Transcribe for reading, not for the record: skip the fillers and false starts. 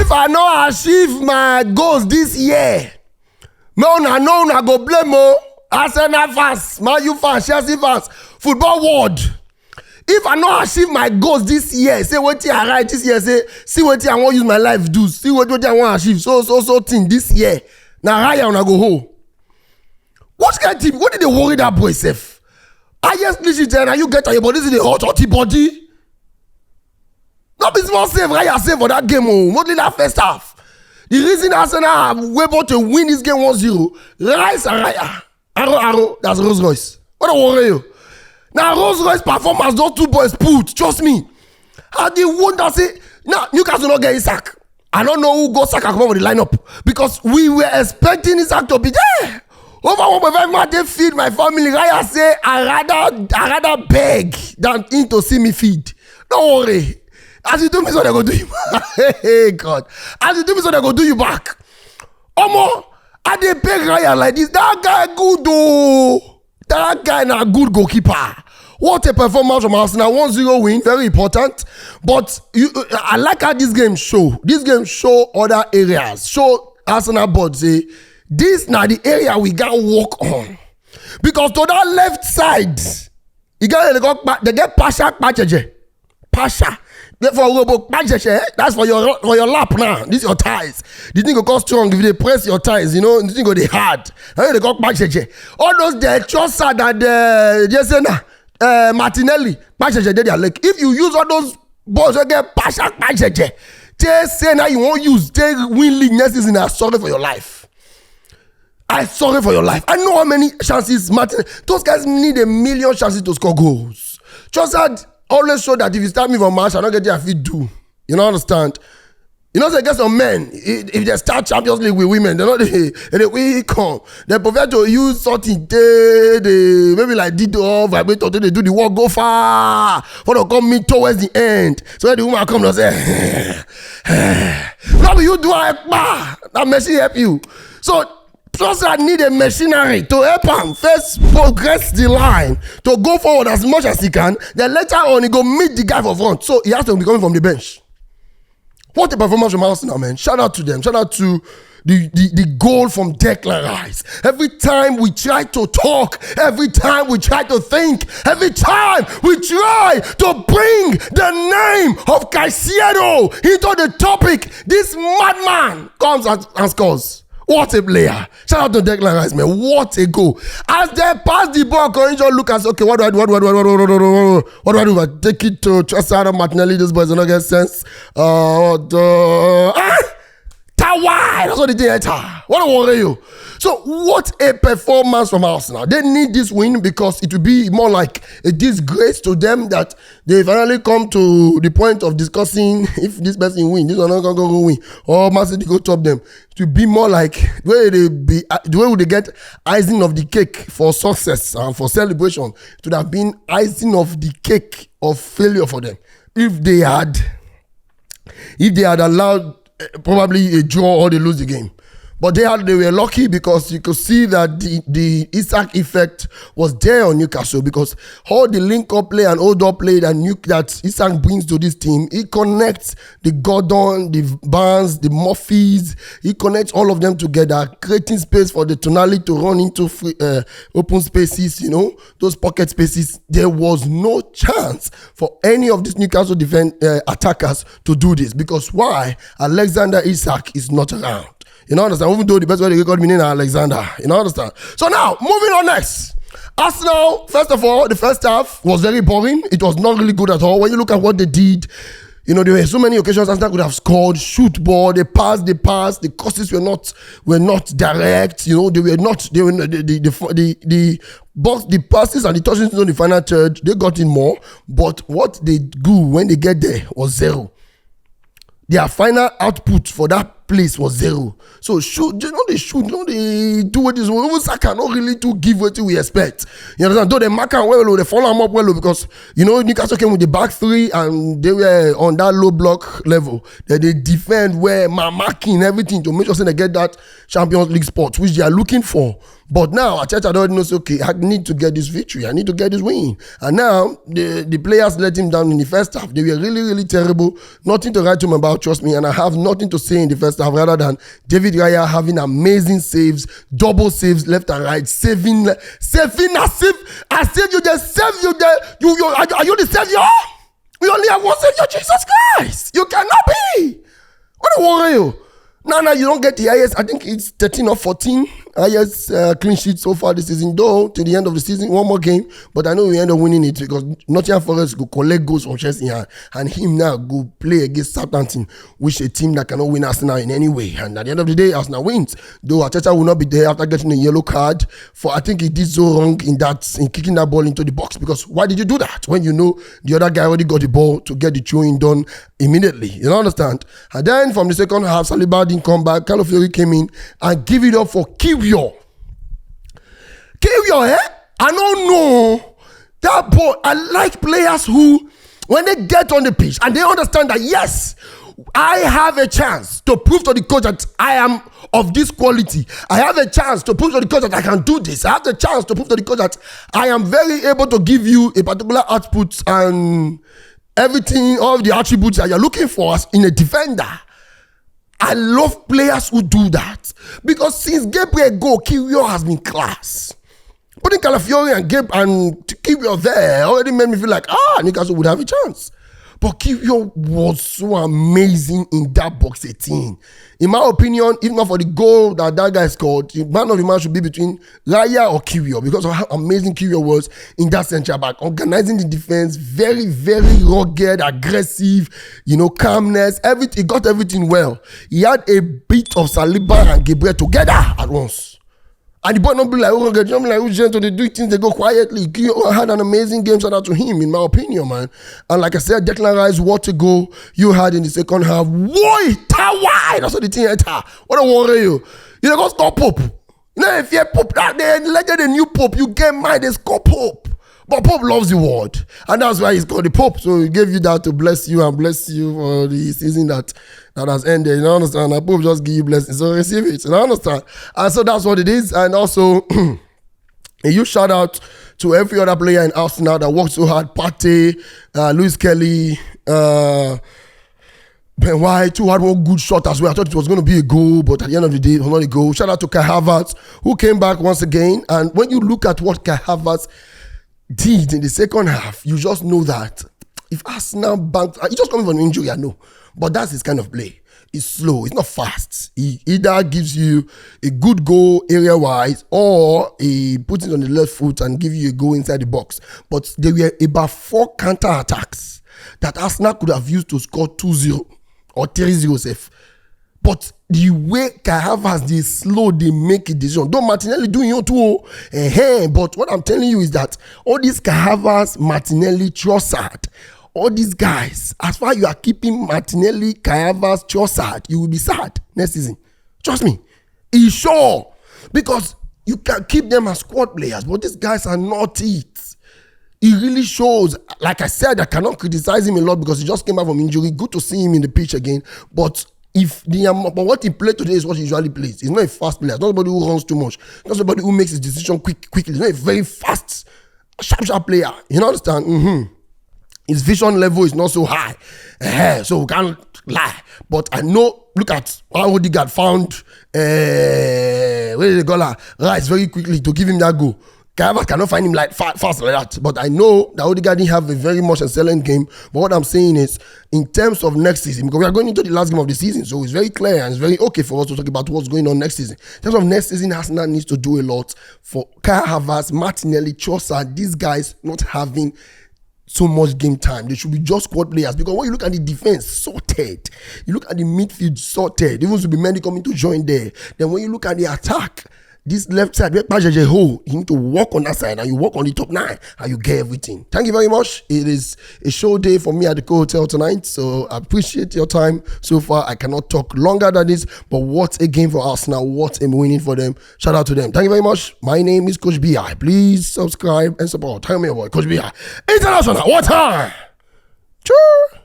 If I not achieve my goals this year, no, I go blame Arsenal fans, Man U fans, Chelsea fans, football world. If I not achieve my goals this year, say what I write this year, say see what I want use my life do, see what I want to achieve, so thing this year. Now Raya wanna go home. What kind of team? What did they worry that boy self? I just listen to you get on your body, this is the hot body. Not be small save, Raya save for that game, mostly that first half. The reason Arsenal were able to win this game 1-0, Rice and Raya. Arrow, that's Rolls Royce. What don't worry you. Now Rolls Royce performance, those two boys put, trust me. How they wonder say, now Newcastle not get Isak. I don't know who got Saka come up with the lineup because we were expecting Isak to be there. Over 1.5 months, they feed my family. Raya say, I rather beg than him to see me feed. Don't worry. As you do me, so they go do you. Hey God. As you do me, so they go do you back. Omo, I dey beg Raya like this. That guy good though. That guy na good goalkeeper. What a performance from Arsenal. 1-0 win, very important. But I like how this game show. This game show other areas. Show Arsenal board say, this now the area we got work on. Because to that left side, they get Pasha. That's for your lap now. This is your thighs. This thing go cause strong if they press your thighs, you know, this thing go they hard. They got all those the Trossard and Martinelli, they are like if you use all those balls, you get Pasha. Just say now you won't use, they win league next season. I'm sorry for your life. I'm sorry for your life. I know how many chances those guys need 1 million chances to score goals. Trossard always show that if you start me from match, I don't get their feet do. You know, understand? You know, so against some men, if they start Champions League with women, they're not they come. They prefer to use something, maybe like Dido, vibrator, they do the work, go far, for to come meet towards the end. So the woman come and say, now you do that machine help you. So, plus I need a machinery to help him first progress the line to go forward as much as he can. Then later on he go meet the guy for front. So he has to be coming from the bench. What a performance from Arsenal, man. Shout out to them. Shout out to the goal from Declan Rice. Every time we try to talk, every time we try to think, every time we try to bring the name of Caicedo into the topic, this madman comes and scores. What a player. Shout out to Declan Rice, man. What a goal. As they pass the ball, Corinthians look and say, okay, what do I do? What do I do? I take it to Trossard, Martinelli, this boys don't get sense. Tawai! That's what they did. What a worry you. So, what a performance from Arsenal. They need this win because it will be more like a disgrace to them that they finally come to the point of discussing if this person win, this one not going to go win, or Man City go top them. It will be more like the way they get icing of the cake for success and for celebration. It would have been icing of the cake of failure for them if they had allowed probably a draw or they lose the game. But they were lucky because you could see that the Isak effect was there on Newcastle because all the link-up play and hold-up play that Isak brings to this team, he connects the Gordon, the Barnes, the Murphys, he connects all of them together, creating space for the Tonali to run into free, open spaces, you know, those pocket spaces. There was no chance for any of these Newcastle attackers to do this because why? Alexander Isak is not around. You know, understand? Even though the best way they got me in Alexander. You know, understand? So now, moving on next. Arsenal, first of all, the first half was very boring. It was not really good at all. When you look at what they did, you know, there were so many occasions Arsenal could have scored, shoot ball, they passed, the crosses were not direct. You know, the passes and the touches into the final third, they got in more. But what they do when they get there was zero. Their final output for that place was zero. So shoot, they do what is even Saka not really to give what we expect. You understand? Though they mark out well, they follow them up well because Newcastle came with the back three and they were on that low block level. They defend where marking everything to make sure they get that Champions League spot which they are looking for. But now Arteta don't know. Okay, I need to get this victory. I need to get this win. And now the players let him down in the first half. They were really, really terrible. Nothing to write home about, trust me. And I have nothing to say in the first half rather than David Raya having amazing saves, double saves left and right, saving as if you just save you there. Are you the savior? We only have one savior, Jesus Christ. You cannot be. What a worry. Now you don't get the highest. I think it's 13 or 14 highest clean sheet so far this season. Though to the end of the season, one more game, but I know we end up winning it because Nottingham Forest go collect goals from Chelsea and him now go play against Southampton, which a team that cannot win Arsenal in any way. And at the end of the day, Arsenal wins. Though Arteta will not be there after getting a yellow card for I think he did so wrong in kicking that ball into the box. Because why did you do that when you know the other guy already got the ball to get the throwing done immediately? You don't understand? And then from the second half, Saliba didn't come back. Carlo Fiori came in and give it up for Kiwior. Kiwior, I don't know that boy. I like players who, when they get on the pitch and they understand that yes, I have a chance to prove to the coach that I am of this quality. I have a chance to prove to the coach that I can do this. I have the chance to prove to the coach that I am very able to give you a particular output and everything, all the attributes that you're looking for in a defender. I love players who do that because since Gabriel go, Kiwior has been class. Putting Calafiori and Kiwior there already made me feel like Newcastle would have a chance. But Kiwior was so amazing in that box 18. In my opinion, if not for the goal that guy scored, the man of the match should be between Raya or Kiwior because of how amazing Kiwior was in that central back. Organizing the defense, very, very rugged, aggressive, calmness. He got everything well. He had a bit of Saliba and Gabriel together at once. And the boy not be like, so they do things, they go quietly. Kiwior had an amazing game, shout out to him, in my opinion, man. And like I said, Declan Rice, what a goal you had in the second half. Why? Tawai! That's what the team enter. What a worry you. You don't score Pope. If you're Pope, they elected a new Pope, you get mad, they score Pope. But Pope loves the word. And that's why he's called the Pope. So he gave you that to bless you and bless you for the season that has ended. You understand? And Pope just give you blessings. So receive it. You understand? And so that's what it is. And also, a huge shout out to every other player in Arsenal that worked so hard. Partey, Luis Kelly, Ben White, who had one good shot as well. I thought it was going to be a goal, but at the end of the day, it was not a goal. Shout out to Kai Havertz, who came back once again. And when you look at what Kai Havertz did in the second half, you just know that if Arsenal banked, he just coming from an injury, I know, but that's his kind of play. It's slow, it's not fast. He either gives you a good goal area-wise or he puts it on the left foot and gives you a goal inside the box. But there were about 4 counter-attacks that Arsenal could have used to score 2-0 or 3-0 safe. But the way Kai Havertz, they slow, they make a decision. Don't Martinelli doing your too. But what I'm telling you is that all these Kai Havertz, Martinelli, Trossard, all these guys, as far as you are keeping Martinelli, Kai Havertz, Trossard, you will be sad next season. Trust me. It's sure. Because you can keep them as squad players, but these guys are not it. It really shows. Like I said, I cannot criticize him a lot because he just came back from injury. Good to see him in the pitch again. But but what he played today is what he usually plays. He's not a fast player. He's not somebody who runs too much. He's not somebody who makes his decision quickly. He's not a very fast, sharp player. You understand? His vision level is not so high. So we can't lie. But I know, look at how Odegaard found Rice very quickly to give him that goal. Kai cannot find him like fast like that. But I know that Odegaard didn't have a very much excellent game. But what I'm saying is, in terms of next season, because we are going into the last game of the season, so it's very clear and it's very okay for us to talk about what's going on next season. In terms of next season, Arsenal needs to do a lot for Kai Havertz, Martinelli, Trossard, these guys not having so much game time. They should be just squad players, because when you look at the defense, sorted. You look at the midfield, sorted. Even Zubimendi coming to join there. Then when you look at the attack, this left side, you need to work on that side and you work on the top 9 and you get everything. Thank you very much. It is a show day for me at the hotel tonight, so I appreciate your time so far. I cannot talk longer than this, but what a game for Arsenal, what a winning for them. Shout out to them. Thank you very much. My name is Coach BI. Please subscribe and support. Tell me about Coach BI International. What time? Sure.